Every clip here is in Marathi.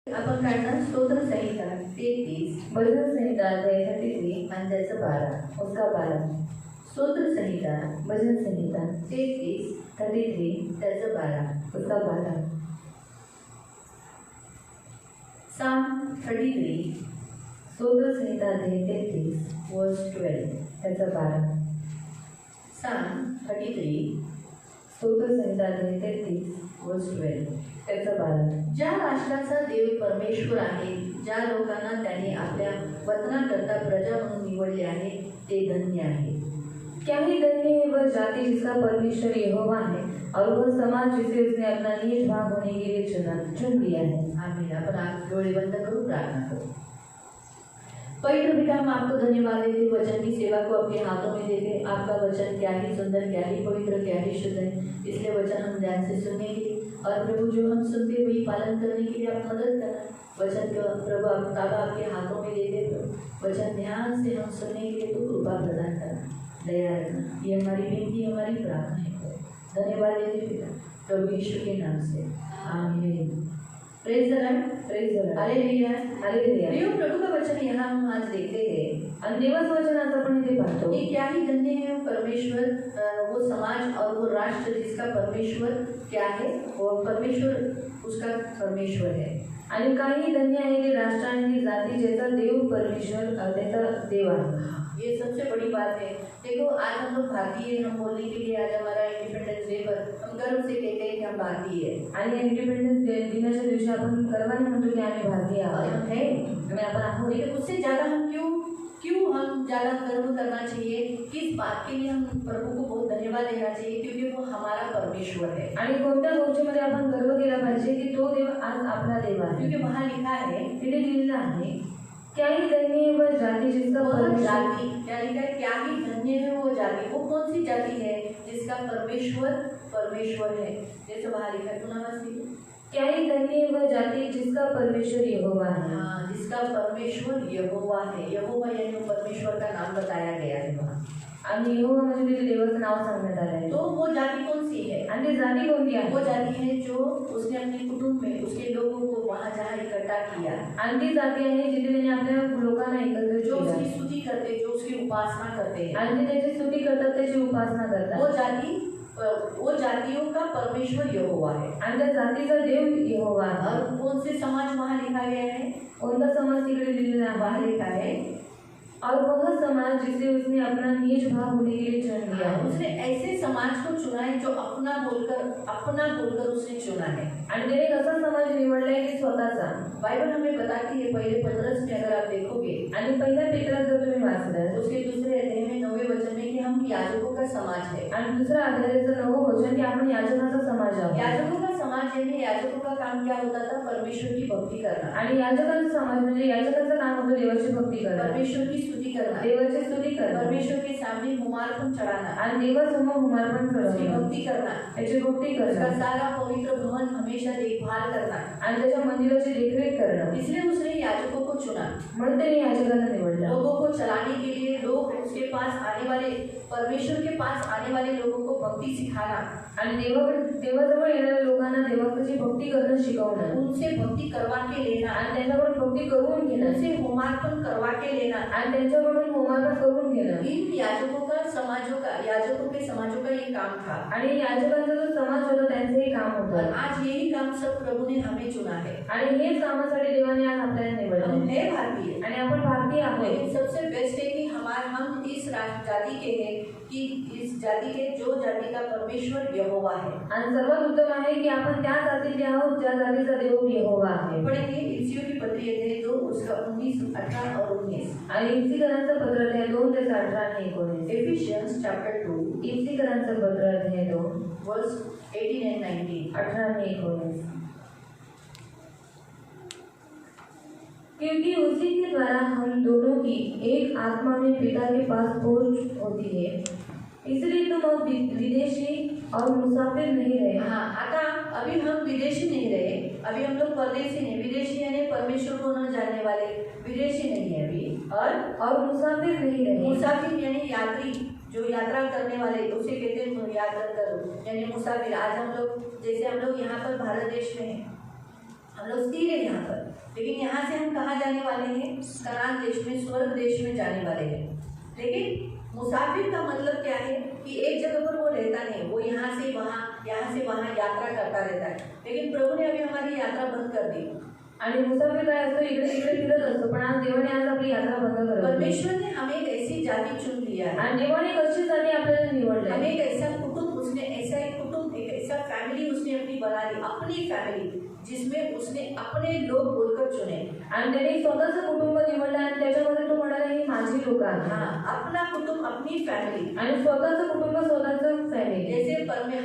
आपण काढणार स्तोत्र संहिता 33, भजन संहिता अध्याय 33 आणि त्याचं 12. उसका 12, स्तोत्र संहिता भजन संहिता 33, 33 त्याचं 12. उसका 12, Psalm 33, स्तोत्र संहिता अध्याय 33 verse 12. त्याचा 12, Psalm 33, स्तोत्र संहिता अध्याय 33 verse 12. त्याचा 12. ज्या राष्ट्राचा देव परमेश्वर आहे, ज्या लोकांना त्याने आपल्या वतनाकरता प्रजा म्हणून निवडले आहे, ते धन्य आहे. क्या ही धन्य है वह जाति जिसका परमेश्वर यहोवा है और वह समाज जिसे उसने अपना निज भाग होने के लिए चुन लिया है। आमीन. आपण आप डोळे बंद करून प्रार्थना करो. पवित्र पिता, हम आपको धन्यवाद देते, वचन की सेवा को आपके हाथों में देते. आपका वचन क्या ही सुंदर, क्या ही पवित्र, क्या ही शुद्ध है. इसलिए वचन हम ध्यान से सुनने के लिए और प्रभु जो हम सुनते वही पालन करने के लिए आप मदद करना. वचन को प्रभु आप आपके हाथों में देते. प्रभु वचन ध्यान से हम सुनने के लिए तो कृपा प्रदान करना, दया रखना. ये हमारी विनती, हमारी प्रार्थना है. धन्यवाद देते पिता, प्रभु यीशु के नाम से, आमीन. Praise the Lord, praise the Lord, hallelujah, hallelujah. प्रिय प्रभु का वचन यहाँ हम आज देखते हैं. आणि देवाचं वचन आज आपण इथे पाहतो ये क्या ही धन्य है परमेश्वर, वो समाज और वो राष्ट्र जिसका परमेश्वर क्या है, वो परमेश्वर उसका परमेश्वर है. आणि काही धन्य आहे ते राष्ट्र आणि ती जाती ज्याचा देव परमेश्वर त्याचा देव आहे. ये सबसे बड़ी बात है. देखो, आज हम लोग भारतीय, हम बोलने के लिए आज हमारा इंडिपेंडेंस डे पर हम गर्व से कहते हैं कि हम भारतीय है. आणि इंडिपेंडन्स दिनाच्या दिवशी आपण गर्वाने म्हणतो की आम्ही भारतीय आहोत. हम है, आम्ही आपण आहोत. लेकिन उससे ज़्यादा हम क्यों हम ज़्यादा गर्व करना चाहिए? किस बात के लिए हम प्रभु को बहुत धन्यवाद देना चाहिए? क्योंकि वो हमारा परमेश्वर है. आणि कोणत्या गोष्टीमध्ये आपण गर्व केला पाहिजे की तो देव आज आपला देव आहे. क्योंकि वहाँ लिखा है, तिथे लिहिलेलं आहे, क्या ही धन्य है वह जाति जिसका वो परमेश्वर. जाति क्या लिखा है? क्या ही धन्य है वो जाति. वो कौन सी जाति है जिसका परमेश्वर है? जैसे वहाँ लिखा है, पुनः वाचिए. क्या ही धन्य है वह जाति जिसका परमेश्वर यहोवा है. हाँ, जिसका परमेश्वर यहोवा है. यहोवा यानी परमेश्वर का नाम बताया गया है वहाँ. आणि यहोवा म्हणजे तिथे देवाचं नाव सांगण्यात आलं आहे. तो वो जाति कौन सी है? आणि ती जाती कोणती आहे? वो जाति है जो उसने अपने कुटुंब में उसके लोगों को वहाँ जहाँ इकट्ठा किया, आणि ती जाती आहे जिथे त्याने आपल्या लोकांना एकत्र जो केलं. उसकी स्तुति करते, जो उसकी उपासना करते हैं. आणि ते त्याची स्तुती करतात, त्याची उपासना करतात. वो जातियों का परमेश्वर यहोवा है. आणि त्या जातीचा देव यहोवा आहे. और कौन से समाज वहाँ लिखा गया है? कोणता समाज तिकडे लिहिलेला आहे? वहाँ लिखा है, और वह समाज जिसे उसने अपना निज भाग होने के लिए चुन लिया है. उसने ऐसे समाज को चुना है जो अपना बोलकर उसने चुना है. आणि त्याने कसा समाज निवडलाय की स्वतःचा. बाइबल हमें बताती है, पहले पतरस में अगर आप देखोगे, आणि पहिल्या पेत्रात जर तुम्ही वाचलं उसके दूसरे अध्याय में 9वें वचन में कि हम याजकों का समाज है. आणि दुसरा अध्यायाचं 9वं वचन की आपण याजकाचा समाज आहोत. याजकों का समाज यानी याजकों का काम क्या होता था? परमेश्वर की भक्ति करना. आणि याजकाचा समाज म्हणजे याजकाचं काम होतं देवाची भक्ती करणं, परमेश्वर की स्तुति करना, देवाची स्तुती करणं, परमेश्वर के सामने हुमारपण चढ़ाना, आणि देवासमोर हुमारपण उसकी करणं, भक्ति करना, त्याची भक्ती उसका करणं, सारा पवित्र भवन हमेशा देखभाल करना. आणि त्याच्या मंदिराची देखरेख करणं. इसलिए उसने याजकों को चुना, म्हणून त्याने याजकाला निवडलं. लोगों को चलाने के लिए, लोग उसके पास आने वाले, परमेश्वर के पास आने वाले लोगों को भक्ति सिखाना, आणि देवाजवळ येणाऱ्या लोकांना देवाची भक्ती करणं शिकवणं, उनसे भक्ति करवा के लेना, आणि त्यांच्याकडून भक्ती करून घेणं, उनसे होमार्पण करवा के लेना. आणि त्यांच्याकडून होमार्पण करून घेणं. इन याजकों के समाजों का ये काम था. आणि याजकांचा जो समाज होता त्यांचं हे काम और होतं. आज यही काम सब प्रभु ने हमें चुना है. आणि हेच कामासाठी देवाने आज आपल्याला हम निवडलं. है भारतीय, आणि आपण भारतीय आहोत. लेकिन सबसे बेस्ट है कि हम इस जाति के हैं, कि इस जाति के जो जाति का परमेश्वर यहोवा है. आणि सर्वात उत्तम आहे की आपण त्या जातीचे आहोत ज्या जातीचा देव यहोवा आहे. पढ़ेंगे इफिसियों की पत्री अध्याय 2 उसका 19, 18 और 19. आणि इफिसिकरांचं पत्र अध्याय 2 ते 18 आणि 19. Ephesians chapter 2 इफिसिकरांचं पत्र अध्याय 2 verse 18 and 19. 18 आणि 19. क्योंकि उसी के द्वारा हम दोनों की एक आत्मा में पिता के पास पहुंच होती है, इसलिए तुम अब विदेशी और मुसाफिर नहीं रहे. हाँ, आता अभी हम विदेशी नहीं रहे, अभी हम लोग परदेशी नहीं. विदेशी यानी परमेश्वर को न जानने वाले, विदेशी नहीं है अभी. और मुसाफिर नहीं रहे. मुसाफिर यानी यात्री, जो यात्रा करने वाले, उसे कहते हैं यात्रा करो यानी मुसाफिर. आज हम लोग, जैसे हम लोग यहाँ पर भारत देश में हैं, हम लोग स्थिर है यहाँ पर, लेकिन यहाँ से हम कहाँ जाने वाले हैं? कनान देश में, स्वर्ग देश में जाने वाले हैं। लेकिन मुसाफिर का मतलब क्या है कि एक जगह पर वो रहता नहीं, वो यहाँ से वहाँ यात्रा करता रहता है। लेकिन प्रभु ने अभी हमारी यात्रा बंद कर दी। आणि मुसाफिर काय असतो, इकडे तिकडे फिरत असतो, पण आज देवाने आज आपली यात्रा बंद करवली. परमेश्वर ने हमें एक ऐसी जाति चुन लिया है, आणि देवाने कशी जाती आपल्याला निवडली. हमें एक ऐसा कुटुंब, उसने ऐसा एक कुटुंब, एक ऐसा फैमिली उसने अपनी बना ली, अपनी फैमिली, जिसमें उसने अपने लोग बोलकर चुने. आणि त्याने स्वतःचं कुटुंब निवडलं आणि त्याच्यामध्ये तो म्हणाला ही माझी लोक आहेत. हाँ, अपना कुटुंब, अपनी फैमिली. आणि स्वतःचं कुटुंब, स्वतःचं फॅमिली. जैसे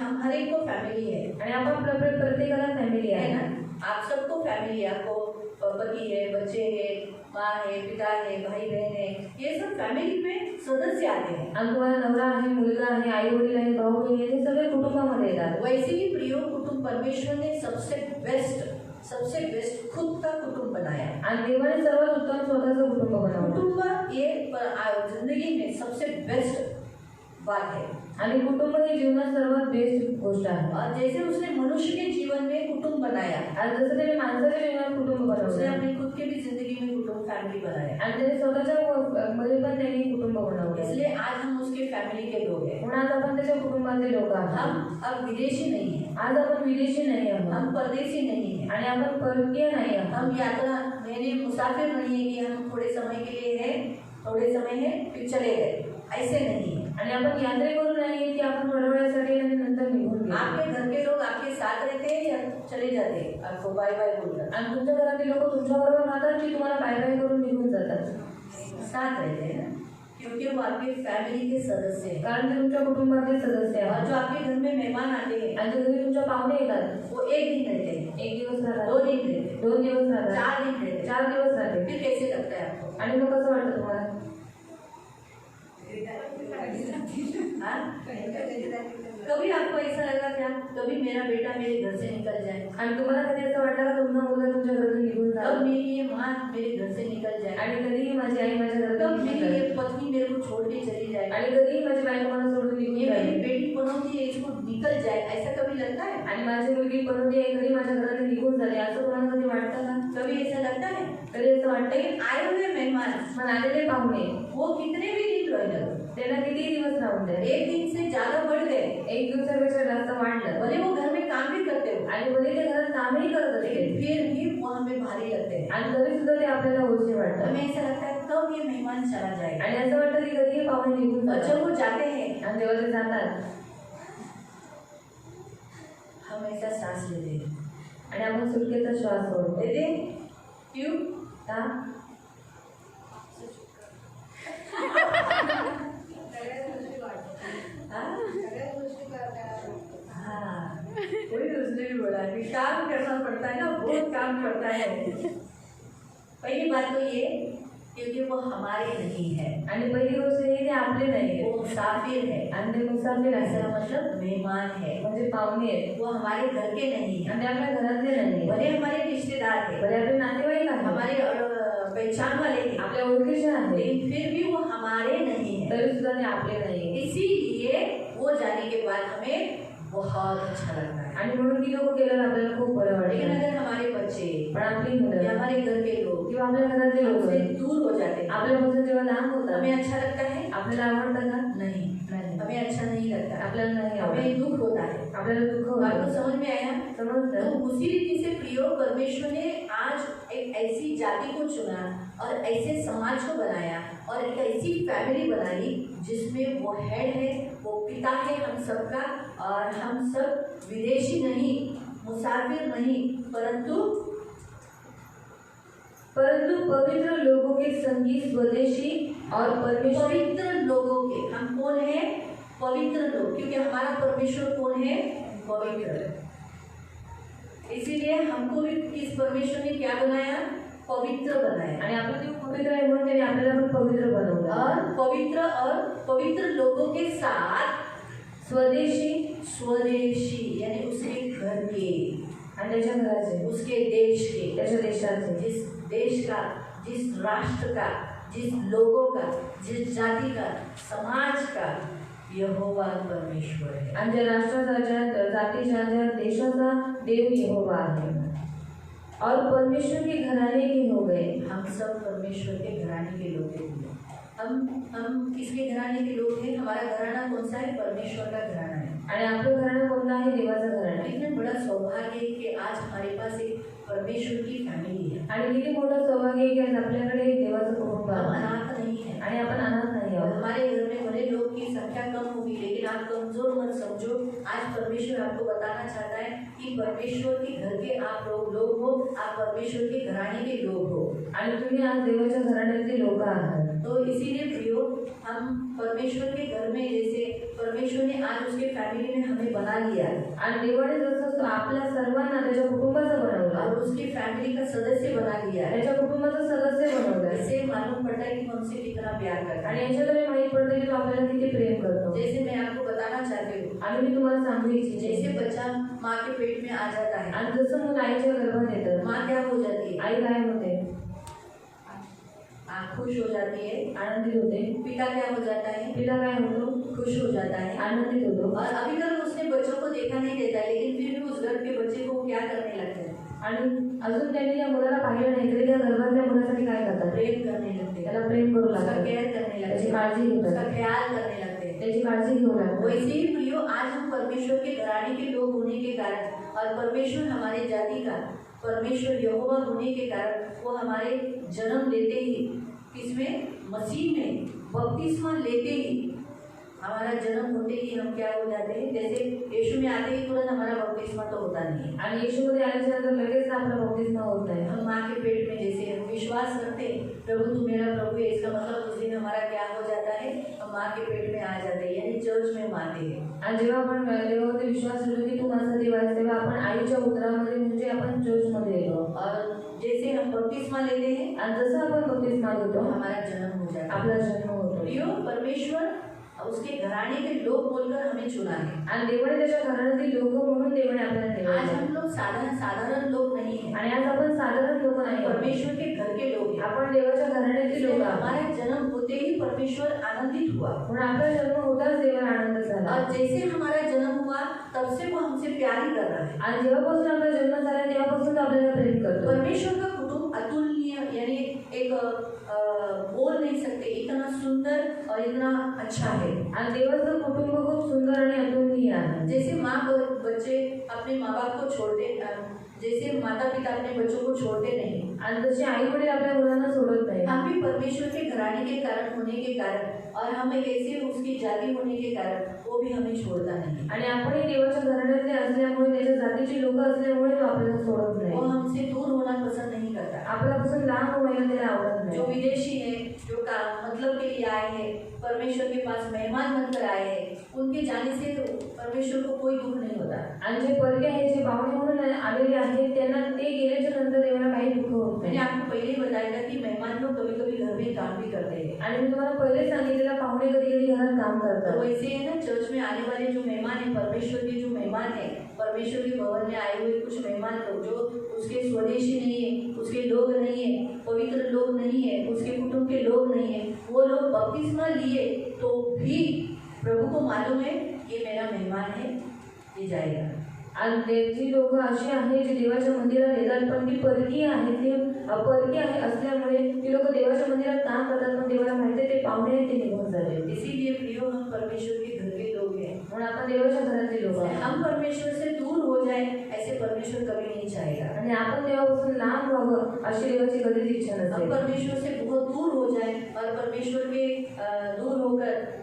हम हर एक को फैमिली है, आणि आपण प्रत्येकाला फॅमिली आहे है ना? आप सबको फैमिली है, आपको पति है, बच्चे है, माँ है, पिता है, भाई बहन है, ये सब फैमिली में सदस्य आते हैं. आणि तुम्हाला नवरा आहे, मुलगा आहे, आई वडील आहे, भाऊ बहीण हे सगळे कुटुंबामध्ये येतात. वैसे ही प्रियो कुटुंब परमेश्वर ने सबसे बेस्ट खुद का कुटुंब बनाया. आणि देवाने सर्वात उत्तम स्वतःचं कुटुंब बनवलं. कुटुंब ये जिंदगी में सबसे बेस्ट बात है. आणि कुटुंब ही जीवनात सर्वात बेस्ट गोष्ट आहे. और जैसे उसने मनुष्य के जीवन में कुटुंब बनाया, आणि जसं त्याने माणसाच्या जीवनात कुटुंब उसने बनवलं, अपनी खुद की भी जिंदगी में कुटुंब फैमिली बनाया. आणि त्याने स्वतःच्या मध्ये पण त्यांनी कुटुंब बनवलं. इसलिए आज हम उसके फैमिली के लोग हैं. म्हणून आज आपण त्याच्या कुटुंबाचे लोक आहोत. हम अब विदेशी नहीं है, आज आपण विदेशी नाही आहोत, हम परदेशी नहीं है, आणि आपण परकीय नाही आहोत. हम यात्रा मैंने मुसाफिर नहीं है कि हम थोड़े समय के लिए है, थोड़े समय है फिर चले गए, ऐसे नहीं है. आणि आपण यात्रेकरू नाही की आपण थोड्या वेळासाठी आणि नंतर निघून गेलो. आपके घर के लोग आपके साथ रहते हैं या चले जाते हैं आपको बाय बाय बोलकर? आणि तुमच्या घरातील लोक तुमच्याबरोबर राहतात की तुम्हाला बाय बाय करून निघून जातात? साथ रहते हैं ना, क्योंकि वो आपके फैमिली के सदस्य हैं. कारण ते तुमच्या कुटुंबाचे सदस्य और आहेत. जो आपके घर में मेहमान आते हैं आणि ते घरी तुमच्या पाहुणे येतात. वो एक दिन रहते हैं, 1 दिवस राहतात, 2 दिन रहते हैं, 2 दिवस राहतात, 4 दिन रहते हैं. 4 दिवस राहते. फिर कैसे लगता है आपको? आणि मग कसं वाटतं तुम्हाला? हाँ? कभी आपको ऐसा लगा क्या कभी मेरा बेटा मेरे घर से निकल जाए, आणि तुम्हाला कधी असं वाटलं का तुमचा मुलगा तुमच्या घरातून निघून कब जाईल? मेरी ये माँ मेरे घर से निकल जाए, आणि कधीही माझी आई माझ्या कब घरातून मेरी निघून ये जाईल. पत्नी मेरे को छोड़ के चली जाए, आणि कधीही माझी बायको मला सोडून निघून ये मेरी जाईल. बेटी पनौती है इसको निकल जाए, ऐसा कभी लगता है? आणि माझी मुलगी पनोती आहे, कधी माझ्या घरातून निघून झाली, असं तुम्हाला कधी वाटतं का? कभी ऐसा लगता है? कधी असं वाटतं की लेकिन आए हुए मेहमान पण आलेले पाहुणे वो कितने भी दिन रहे, त्यांना किती दिवस राहून द्या, एक दिन से ज्यादा बढ़ गए, 1 दिवसापेक्षा जास्त वाढलं, भले वो घर में काम भी करते हो, आणि भले ते घरात कामही करत असते, लेकिन फिर भी वो हमें भारी लगते हैं. आणि तरी सुद्धा ते आपल्याला ओझे वाटतात. हमें ऐसा लगता है कब ये मेहमान चला जाएगा. आणि असं वाटतं की कधी हे पाहुणे निघून और जातात. जब वो जाते हैं आणि तेव्हा ते जातात हम ऐसा सांस लेते हैं, आणि आपण सुटकेचा श्वास सोडतो. लेते हैं. क्यों? का? हाँ, कोई उसने भी बोला कि काम करना पड़ता है ना, बहुत काम पड़ता है. पहली बात तो ये क्योंकि वो हमारे नहीं है, आणि पहिली गोष्ट ही ते आपले नाही वो मुसाफिर है. आणि ते मुसाफिर ऐसा आहे, मतलब मेहमान है, म्हणजे पाहुणे आहेत. वो हमारे घर के नहीं है, आणि ते आपल्या घरातले नाही, भले हमारे रिश्तेदार है, बरे आपले नातेवाईक आहेत, हमारे पहचान वाले हैं, आपल्या ओळखीचे आहेत, लेकिन फिर भी वो हमारे नहीं है. तरी सुद्धा ते आपले नाही. इसीलिए वो जाने के बाद हमें बहुत अच्छा लगता है. आणि म्हणून ती लोक गेल्यावर आपल्याला खूप बरं लेकिन वाटतं. अगर हमारे बच्चे पण आपली या मुलं हमारे घर के लोग किंवा आपल्या घरातले लोक हमसे दूर हो जाते हैं, आपल्यापासून जेव्हा लांब होतात, हमें अच्छा लगता है? आपल्याला आवडतं का? नहीं, नाही. हमें अच्छा नहीं लगता, आपल्याला नाही आवडत, हमें दुख होता है. आपल्याला दुःख आपको होतं. समझ में आया? समजतं? तो उसी रीति से प्रियो परमेश्वर ने आज एक ऐसी जाति को चुना और ऐसे समाज को बनाया और एक ऐसी फैमिली बनाई जिसमें वो हेड है, वो पिता है हम सबका, और हम सब विदेशी नहीं, मुसाफिर नहीं, परंतु पवित्र लोगों के संगी स्वदेशी और परमेश्वर. पवित्र लोगों के. हम कौन है? पवित्र लोग, क्योंकि हमारा परमेश्वर कौन है? पवित्र. इसीलिए हमको भी इस परमेश्वर ने क्या बनाया? पवित्र बनाया. आणि आपण ते पवित्र आहे म्हणून त्याने आपल्याला पण पवित्र बनवलं. और पवित्र लोगों के साथ स्वदेशी यानी उसके घर के, आणि त्याच्या घराचे, उसके देश के, त्याच्या देशाचे, जिस देश का, जिस राष्ट्र का, जिस लोगों का, जिस जाति का, समाज का यहोवा परमेश्वर है. आणि ज्या राष्ट्राचा, ज्या जातीच्या, ज्या देशाचा देव यहोवा आहे. और परमेश्वर के घराने के हो गए। हम सब परमेश्वर के घराने के लोग हैं। हम किसके घराने के लोग हैं? हमारा घराना कौन सा है? परमेश्वर का घराना है। आणि आपलं घराणं कोणतं आहे? देवाचं घराणं आहे। इतना बड़ा सौभाग्य है कि आज हमारे पास एक परमेश्वर की फैमिली है। आणि किती मोठं सौभाग्य आहे की आज आपल्याकडे एक देवाचं कुटुंब हम आहे अनाथ नहीं है आणि आपण अनाथ नाही आहोत। हमारे घर में भले लोग की संख्या कम होगी, लेकिन आप कमजोर मत समझो। आज परमेश्वर आपको बताना चाहता है कि परमेश्वर के घर के आप लोग हो, आप परमेश्वर के घराने के लोग हो आणि तुम्ही आज देवाच्या घराण्यातले लोक आहात। तो इसीलिए प्रियो, हम परमेश्वर के घर में, जैसे परमेश्वर ने आज उसके फैमिली में हमें बना लिया आणि देवाने जसं आपल्या सर्वांना त्याच्या कुटुंबाचं बनवलं और उसकी फैमिली का सदस्य बना लिया है, त्याच्या कुटुंबाचं सदस्य बनवलं इससे मालूम पड़ता है कि वो हमसे कितना प्यार करता आणि है। याच्याद्वारे माहित पडतं की तो आपल्याला किती प्रेम करतो। जैसे मैं आपको बताना चाहती हूँ, आणि मी तुम्हाला सांगू इच्छिते जैसे बच्चा माँ के पेट में आ जाता है, आणि जसं मूल आईच्या गर्भात येतं, माँ क्या हो जाती है? आई काय होते? खुश हो जाती है। आनंदित होते। पिता क्या हो जाता है? पिता काय होतो? खुश हो जाता है, आनंदित होतो। और अभी तक उसने बच्चों को देखा नहीं देता है, लेकिन फिर भी उस गर्भ के बच्चे को वो क्या करने लगते हैं? आणि अजून त्यांनी त्या मुलाला पाहिलं नाही तरी त्या गर्भातल्या मुलासाठी काय करतात? प्रेम करने लगते हैं, त्याला प्रेम करू उसका लागतात, केयर करने लगते त्याची हैं, काळजी उसका घेतात, ख्याल करने लगते हैं। त्याची काळजी घेऊ लागतात। वैसे ही प्रियो, आज हम परमेश्वर के घराने के लोग होने के कारण और परमेश्वर हमारे जाति का परमेश्वर यहोवा होने के कारण वो हमारे जन्म लेते ही, किसमें? मसीह में बपतिस्मा लेते ही, हमारा जन्म होते ही हम क्या हो जाते हैं? जैसे यीशु में आते ही तुरंत हमारा बपतिस्मा तो होता नहीं है, आणि येशूमध्ये आल्याच्या नंतर लगेच आपला बपतिस्मा होत नाही। हम माँ के पेट में जैसे हम विश्वास करते हैं प्रभु तू मेरा प्रभु है, इसका मतलब उस दिन हमारा क्या हो जाता है? हम माँ के पेट में आ जाते हैं, यानी चर्च में मानते हैं। आणि जेव्हा आपण देवावरती विश्वास ठेवतो की तू माझा देव आहेस, तेव्हा आपण आईच्या उदरामध्ये म्हणजे आपण चर्चमध्ये येतो। और जैसे हम बपतिस्मा लेते हैं, आणि जसं आपण बपतिस्मा तो घेतो हमारा जन्म हो जाता है। आपला जन्म होतो। प्रियो, परमेश्वर उसके घराने के लोग बोलकर हमें चुना है। आणि देवाने त्याच्या घराण्यातील लोक म्हणून देवाने आपल्याला आज निवडले। हम लोग साधारण लोग नहीं हैं, आणि आज आपण साधारण लोक नाही आहोत। परमेश्वर के घर के लोग हैं। आपण देवाच्या घराण्यातील लोक आहोत। हमारा जन्म होते ही परमेश्वर आनंदित हुआ, म्हणून आपला जन्म होताच देवाला आनंद झाला। और जैसे हमारा जन्म हुआ तब से वो हमसे प्यार ही कर रहा है। आणि जेव्हापासून आपला जन्म झाला तेव्हापासून तो आपल्याला प्रेम करतो। परमेश्वर का कुटुंब अतुलनीय, यानी एक बोल नहीं सकते, इतना सुंदर और इतना अच्छा है। आणि देवाचं कुटुंब खूप सुंदर आणि अतुलनीय आहे। जैसे माँ बच्चे अपने माँ बाप को छोड़ते, जैसे माता पिता अपने बच्चों को छोड़ते नहीं, आणि जसे आई वडील आपल्या मुलांना सोडत नाही, हम भी परमेश्वर के घराने के कारण होने के कारण और हम एक ऐसे उसकी जाति होने के कारण वो भी हमें छोड़ता नहीं। आणि आपणही देवाच्या घराण्यातले असल्यामुळे, त्याच्या जातीची लोक असल्यामुळे तो आपल्याला सोडत वो नाही। हमसे दूर होना पसंद नहीं करता। आपल्यापासून लांब व्हायला त्याला आवडत जो नाही। विदेशी है, जो मतलब के लिए आए हैं, परमेश्वर के पास मेहमान बनकर आए हैं, उनके जाने से तो परमेश्वर को कोई दुख नहीं होता। आणि जे परके आहेत, जे पाहुणे म्हणून आलेले आहेत, त्यांना ते गेल्याच्या नंतर देवाला काही दुःख होत मैंने नाही। आपको पहले ही बताया था कि मेहमान लोग कभी कभी घर में काम भी करते हैं, आणि मी तुम्हाला पहिले सांगितलेलं पाहुणे कधी कधी घरात काम तो करतात। वैसे है ना, चर्च में आने वाले जो मेहमान है, परमेश्वर के जो मेहमान है, परमेश्वर के भवन में आए हुए कुछ मेहमान लोग जो उसके स्वदेशी नहीं है, उसके लोग नहीं है, पवित्र लोग नहीं है, उसके कुटुंब के लोग नहीं है, वो लोग बपतिस्मा लिए तो भी प्रभु को मालूम है ये मेरा मेहमान है, ये जाएगा। आणि जी लोक अशी आहेत जे देवाच्या मंदिरात येतात पण ती परकीय आहेत, ते परकीय आहे असल्यामुळे ती लोक देवाच्या मंदिरात काम करतात, पण देवाला माहिती आहे ते पाहुणे आहेत, ते निघून झाले। इसीलिए प्रियो, हम परमेश्वर के घर के लोग हैं, म्हणून आपण देवाच्या घरातले लोक आहोत। हम परमेश्वर से दूर हो जाए ऐसे परमेश्वर कभी नहीं चाहेगा। आणि आपण देवापासून लांब व्हावं अशी देवाची कधीच इच्छा हम नसेल। परमेश्वर से बहुत दूर हो जाए और परमेश्वर के दूर होकर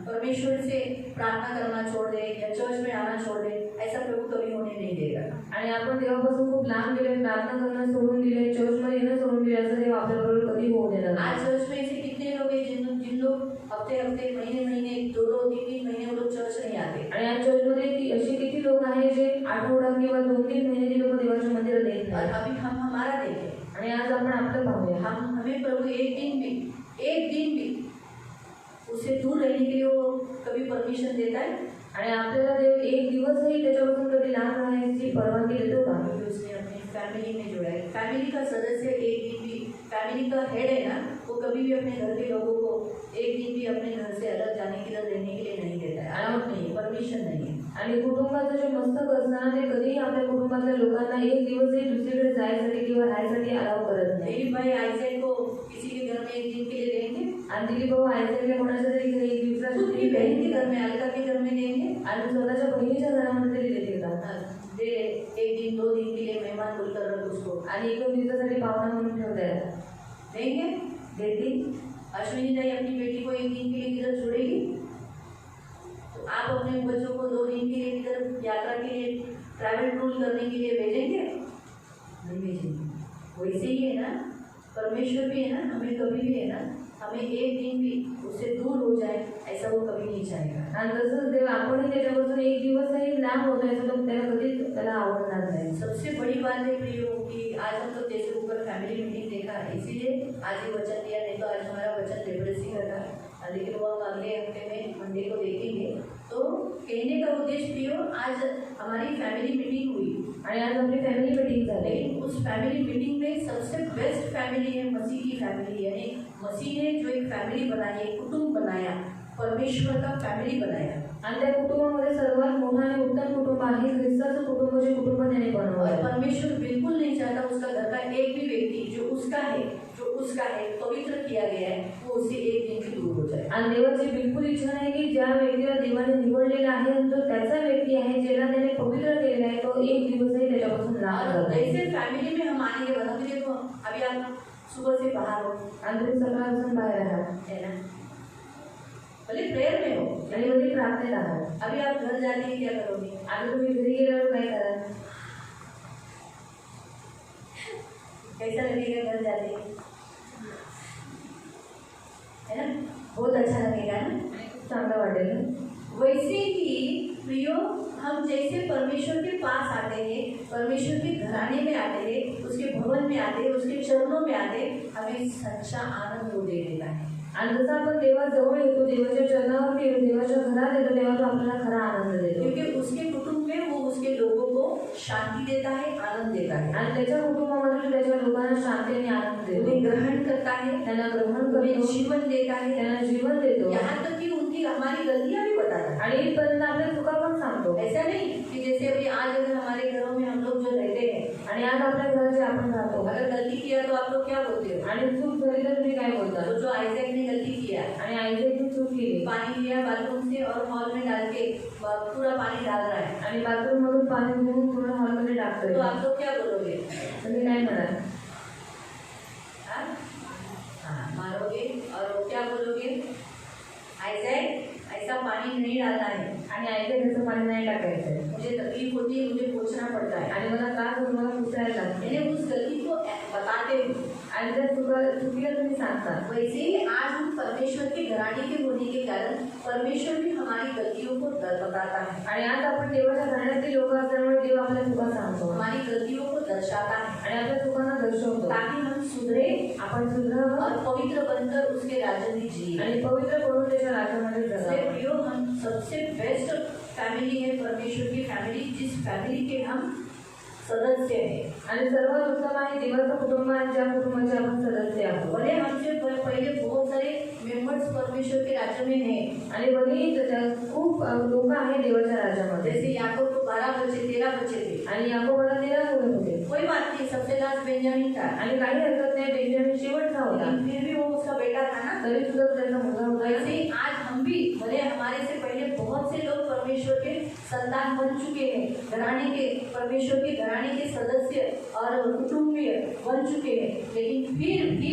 परमेश्वर से प्रार्थना करना छोड़ दे या चर्च में आना छोड़ दे, ऐसा प्रभु कभी होने नहीं देगा। आणि आपण देवापासून खूप लांब गेले, प्रार्थना करणं सोडून दिले, चर्चमध्ये येणं सोडून दिले, असं देव आपल्याबरोबर कधी होऊ देणार नाही। आज चर्च में ऐसे कितने लोग हैं जिन लोग हफ्ते महीने 2-3 महीने वो लोग चर्च नहीं आते। आणि या चर्चमध्ये अशी किती लोक आहेत जे आठवडा किंवा 2-3 महिने ती लोक देवाच्या मंदिरात येत और नाही। अभी हम हमारा देखें, आणि आज आपण आपलं पाहूया, हमें प्रभु एक दिन भी उससे दूर रहने के लिए वो कभी परमिशन देता है? आणि आपल्याला देव एक दिवसही त्याच्यापासून कधी लांब राहण्याची परवानगी देतो का? क्योंकि उसने अपनी फैमिली में जोड़ा है। फैमिली का सदस्य एक दिन भी, फैमिली का हेड है ना, वो कभी भी अपने घर के लोगों को एक दिन भी अपने घर से अलग जाने के लिए रहने के लिए नहीं देता है, अलाउड नहीं है, परमिशन नहीं है। आणि कुटुंबाचं जे मस्तक असणार ते कधीही आपल्या कुटुंबातल्या लोकांना एक दिवसही दुसरीकडे जायसाठी किंवा राहायसाठी अलाव करत नाही. दिलीप भाई आइजैक को किसी के घर में एक दिन के लिए देंगे, आणि दिलीप भाऊ आयझॅकला कोणाच्या तरी घरी एक खुद दिवसासाठी की बहन के घर में, अलका के घर में देंगे, आणि स्वतःच्या बहिणीच्या घरामध्ये तरी देतील का? दे एक दिन 2 दिन के लिए मेहमान बोलकर रख उसको, आणि 1 दिवसासाठी पाहुणा म्हणून ठेवता येतात. देंगे? देतील. अश्विनी दाई अपनी बेटी को एक दिन के लिए किधर छोड़ेगी? तो आप अपने बच्चों को 2 दिन के लिए किधर यात्रा के लिए ट्रैवल टूर करने के लिए भेजेंगे? नहीं भेजेंगे. वैसे ही है ना, परमेश्वर भी है ना, हमें कभी भी है ना, हमें एक दिन भी उससे दूर हो जाए ऐसा वो कभी नहीं चाहेगा. आणि तसंच देव आपणही त्याच्यापासून एक दिवसही लांब होतो याचं तो त्याला कधीच त्याला आवडणार नाही. सबसे बड़ी बात है प्रियो कि आज हम लोग जैसे ऊपर फैमिली मीटिंग देखा है, इसीलिए आज ये वचन दिया, नहीं तो आज हमारा वचन लेबरेसी का था, लेकिन वो हम अगले हफ्ते में मंडे को देखेंगे. तो कहने का उद्देश्य प्रियो, आज हमारी फैमिली मीटिंग हुई आणि आज आपली फॅमिली मीटिंग झाली. लेकिन उस फैमिली मीटिंग में सबसे बेस्ट फैमिली है मसीह की फैमिली. यानी मसीह ने जो एक फैमिली बनाई, एक कुटुंब बनाया, परमेश्वर का फैमिली बनाया. आणि त्या कुटुंबामध्ये सर्वात मोठा आणि उत्तम कुटुंब आहे ख्रिस्ताचं कुटुंब, जे कुटुंब त्याने और बनवलं. परमेश्वर बिल्कुल नहीं चाहता उसका घर का एक भी व्यक्ति जो उसका है पवित्र किया गया है, वो उससे एक दिन भी दूर हो जाए. आणि देवाची बिलकुल इच्छा नाही की ज्या व्यक्तीला देवाने निवडलेला आहे आणि जो त्याचा व्यक्ती आहे, ज्याला त्याने पवित्र केलेला आहे, तो एक दिवसही त्याच्यापासून लांब और जात नाही. ऐसे फैमिली में हम आएंगे बना मुझे तो अभी आप सुबह से बाहर हो, आणि तुम्ही सकाळपासून बाहेर आहात है ना, भले प्रेयर में हो, आणि मध्ये प्रार्थनेत आहात. अभी आप घर जाके क्या करोगे? आता तुम्ही घरी गेल्यावर काय कराल? कैसा लगेगा घर जाके? है ना, बहुत अच्छा लगेगा ना. खूप चांगलं वाटेल. वैसे ही प्रियो, हम जैसे परमेश्वर के पास आते हैं, परमेश्वर के घराने में आते हैं, उसके भवन में आते हैं, उसके चरणों में आते हैं, हमें सच्चा आनंद वो दे देता है. आणि जसं आपण देवाजवळ येतो, देवाच्या चरणावरती येतो, देवाच्या घरात येतो, तेव्हा तो आपल्याला खरा आनंद देतो. क्योंकि उसके कुटुंब में वो उसके लोगों को शांति देता है, आनंद देता है, आणि त्याच्या कुटुंबामध्ये तो त्याच्या लोकांना शांती आणि आनंद देतो. उन्हें ग्रहण करता है, त्यांना ग्रहण उन्हें करतो, जीवन देता है, त्यांना जीवन देतो. यहाँ तक कि उनकी हमारी गलतियां भी बताता है. आणि इथपर्यंत आपल्या चुका पण सांगतो. ऐसा नहीं कि जैसे अभी आज अगर हमारे घरों में हम लोग जो रहते हैं, आणि आज आपल्या घरात जे आपण राहतो, अगर गलती किया तो आप लोग क्या बोलते हो? आणि चूक झाली तर तुम्ही काय बोलता? तो जो आइजैक ने गलती किया, आणि आईने चूक केली, पानी लिया बाथरूम से और हॉल में डाल के पूरा पानी डाल रहा है, आणि बाथरूम मधून पाणी घेऊन पूर्ण हॉलमध्ये टाकतोय, तो आप लोग क्या बोलोगे? तुम्ही काय म्हणाल? हाँ? हाँ, मारोगे. और वो क्या बोलोगे? आइजैक ऐसा पानी नहीं डालना है, आणि आईच्या घरचं पाणी नाही टाकायचं, मुझे तकलीफ होती है, मुझे पूछना पड़ता है. आणि मला त्रास होतो, मला पुसायला लागते. यानी उस गलती को बताते हो. आणि त्या चुकीला तुम्ही सांगता. वैसे ही आज हम परमेश्वर के घराने के होने के कारण परमेश्वर भी हमारी गलतियों को बताता है, आणि आज आपण देवाच्या घराण्यातील लोक असल्यामुळे देव आपल्या चुका सांगतो, हमारी गलतियों को दर्शाता है, आणि आपल्या चुकांना दर्शवतो, ताकि हम सुधरे आपण सुधारावं और पवित्र बनकर उसके राज्य में जिए. आणि पवित्र करून त्याच्या राज्यामध्ये इसलिए जगावं. प्रियो, हम सबसे बेस्ट फैमिली है परमेश्वर की फैमिली, जिस फैमिली के हम सदस्य हैं. आणि सर्वात उत्तम आहे देवाचं कुटुंब, आणि ज्या कुटुंबाचे आपण सदस्य आहोत. भले हमसे पहले बहुत सारे मेंबर्स परमेश्वर के राज्य में हैं, आणि भले खूप लोक आहेत देवाच्या राज्यामध्ये. जैसे याकूब को 12 बच्चे 13 बच्चे थे, आणि याकोबाला 13 मुलं होते, कोई बात नहीं, सबसे लास्ट बेंजामिन था, आणि काही हरकत नाही, बेंजामिन शेवटचा होता, लेकिन फिर भी वो उसका बेटा था ना. तरी सुद्धा तो त्याचा मुलगा होता. वैसे ही आज हम भी, भले हमारे से पहले बहुत से लोग परमेश्वर के संतान बन चुके हैं, घराने के, परमेश्वर के घराने के सदस्य और कुटुंबीय बन चुके हैं, लेकिन फिर भी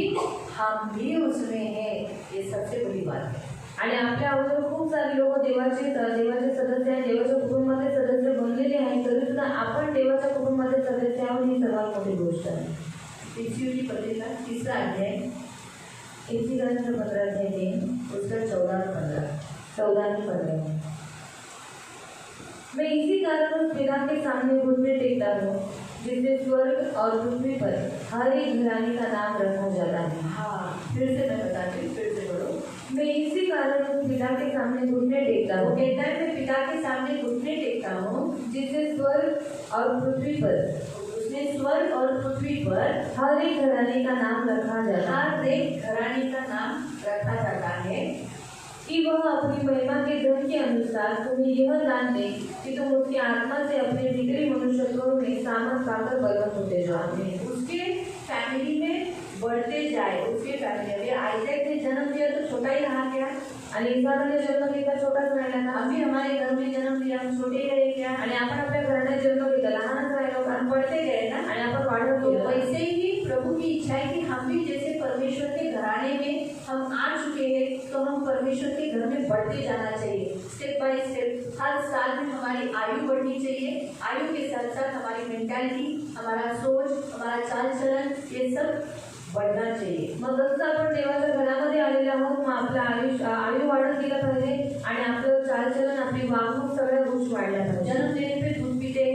हम भी उसमें हैं. ये सबसे बड़ी बात है. आणि आपल्या अगोदर खूप सारे लोक देवाचे सदस्य आहेत, देवाच्या कुटुंबाचे सदस्य बनलेले आहेत, तरी सुद्धा आपण देवाच्या कुटुंबाचे सदस्य आहोत, ही सर्वात मोठी गोष्ट आहे. इफिसियों की पत्रिका 3रा अध्याय, इफिसियोंचं पत्र अध्याय 3 उसका 14-15. 14-15. मैं इसी कारण पिता के सामने घुटने टेकता हूँ, जिससे स्वर्ग और पृथ्वी पर हर एक घराने का नाम रखा जाता है. हाँ, फिर से मैं बताती हूँ, फिर से बोलो. मैं इसी कारण पिता के सामने घुटने टेकता वो हूँ, कहता है मैं पिता के सामने घुटने टेकता हूँ, जिससे स्वर्ग और पृथ्वी पर, उसने स्वर्ग और पृथ्वी पर हर एक घराने का नाम रखा जाता है. हर एक घराने का नाम रखा जाता है. कि वह अपनी महिमा के धन के अनुसार तुम्हें यह दान दे कि तुम उसकी आत्मा से अपने भीतरी मनुष्यत्व में सामर्थ पाकर बलवंत होते जाओ। उसके फैमिली में बढ़ते जाए। उसके फैमिली अभी आइजैक ने जन्म दिया तो छोटा ही रहा क्या, आणि इसाकने जन्म घेतला छोटाच राहिला का? अभी हमारे घर में जन्म दिया हम छोटे ही रहे क्या, आणि आपण आपल्या घराने जन्म घेतला लहानच राहिलो का? हम बढ़ते गए ना। आणि आपण वाढत तो गेलो। वैसे ही प्रभु की इच्छा है कि हम भी जैसे परमेश्वर के घराने में हम आ चुके हैं तो हम परमेश्वर के घर में बढ़ते जाना चाहिए। स्टेप बाय स्टेप हर साल में हमारी आयु बढ़नी चाहिए। आयु के साथ साथ हमारी मेंटालिटी, हमारा सोच, हमारा चाल चलन ये सब बढ़ना चाहिए। मग जसं आपण देवाच्या घरामध्ये आलेले आहोत मग आपलं आयु वाढत गेलं पाहिजे आणि आपलं चालचलन आपली वागणूक सगळ्या गोष्टी वाढल्या पाहिजे। जन्म देने पे दूध पीते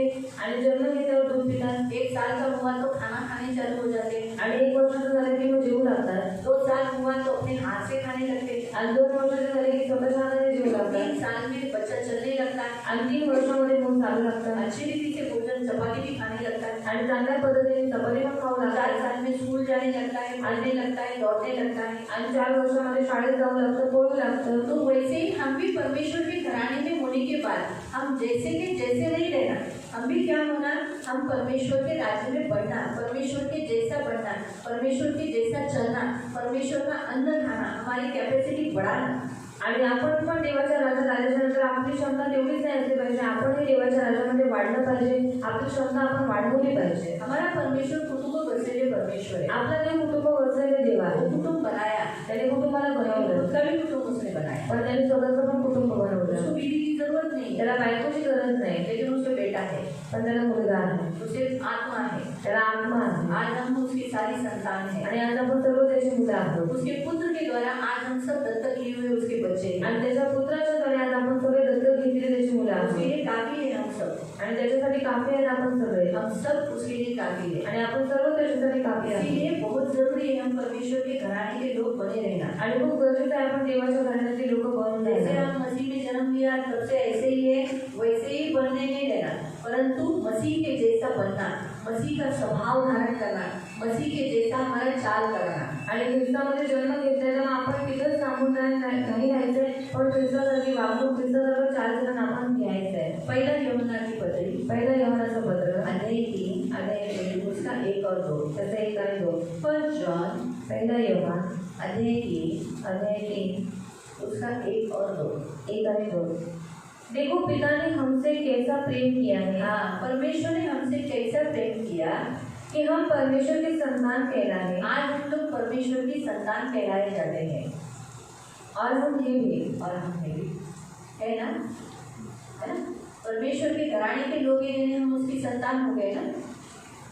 आणि जन्म घेतल्यावर दूध पितात। 1 साल का हुआ तो खाना खाने चालू हो जाते आणि 1 वर्षाचं झालं की मग जेवू लागतात। 2 साल हुआ तो अपने हाथ से खाने लगते आणि 2 वर्षाचे झाले की स्वतःच्या हाताने जेवू लागतात। 3 साल में बच्चा चलने लगता है आणि 3 वर्षामध्ये मग चालू लागतात। अच्छी रीति से भोजन चपाती भी खाने लगता है आणि चांगल्या पद्धतीने चपाती पण खाऊ 4 लागतात। साल में स्कूल जाने लगता है, पढ़ने लगता है, दौड़ने लगता है। आणि 4 वर्षामध्ये शाळेत जाऊ लागतं, पळू लागतं। तो वैसे ही हम भी परमेश्वर के घराने में होने के बाद हम जैसे के जैसे नहीं रहना, हम भी क्या होना, हम परमेश्वर के राज्य में बढ़ना, परमेश्वर के जैसा बढ़ना, परमेश्वर के जैसा चलना, परमेश्वर का अन्न खाना, हमारी कैपेसिटी बढ़ाना। आणि आपण पण देवाच्या राज्यात आल्याच्यानंतर आपली क्षमता तेवढीच नाही असली पाहिजे, आपणही देवाच्या राज्यामध्ये वाढलं पाहिजे, आपली क्षमता आपण वाढवली पाहिजे। हमारा परमेश्वर कुटुंब बसलेले परमेश्वर है। आपला जे कुटुंब वसलेले देव आहे, वो कुटुंब बनाया, त्याने कुटुंबाला बनवलं, उसका भी कुटुंब उसने बनाया, पण त्याने स्वतःचं पण कुटुंब उसको बनवलं। बीवी की जरूरत नहीं, त्याला बायकोची गरज नाही, लेकिन उसको बेटा है, पण त्याला मुलगा आहे, उसे आत्मा है। त्याला आत्मा आहे। आज हम उसकी सारी संतान है आणि आज आपण सर्व त्याची मुलं आहोत। उसके पुत्र के द्वारा आज हम सब दत्तक लिए हुए उसके बच्चे हैं। आणि त्याच्या पुत्राच्या द्वारे आज आपण सगळे दत्तक घेतलेले त्याची मुलं उसके आहोत। लिए काफी है हम सब, आणि त्याच्यासाठी काफी आहेत आपण सगळे, हम सब उसके लिए काफी है। आणि आपण सर्व त्याच्यासाठी काफी आहे। इसीलिए बहुत जरूरी है हम परमेश्वर के घराने के लोग बने रहना। आणि खूप गरजेचं आहे आपण देवाच्या घराण्याचे लोक बनून जैसे राहणं। हम मसीह में जन्म लिया तब से ऐसे ही है, वैसे ही बनने नहीं रहना, परंतु मसीह के जैसा बनना, मसीह का स्वभाव धारण करना, मसीह के जैसा हमारा चाल करना। आणि ख्रिस्तामध्ये जन्म घेतलेला आपण तिथंच थांबून नाही राहायचंय, पण ख्रिस्तासारखी वागणूक, ख्रिस्तासारखं चालचलन आपण घ्यायचंय। पहिला यूहन्ना की पत्री, पहिलं यूहन्नाचं पत्र अध्याय 3 अध्याय 3 उसका 1 और 2, त्याचं 1 आणि 2। फर्स्ट जॉन पहिला यूहन्ना अध्याय 3 अध्याय 3 उसका 1 और 2। 1 आणि 2। देखो पिता ने हमसे कैसा प्रेम किया है, हाँ, परमेश्वर ने हमसे कैसा प्रेम किया कि हम परमेश्वर के संतान कहलाए। आज हम लोग परमेश्वर की संतान कहलाए जाते हैं, और हम ये भी, और हम भी है ना, है ना। परमेश्वर के घराने के लोग हैं, हम उसकी संतान हो गए ना।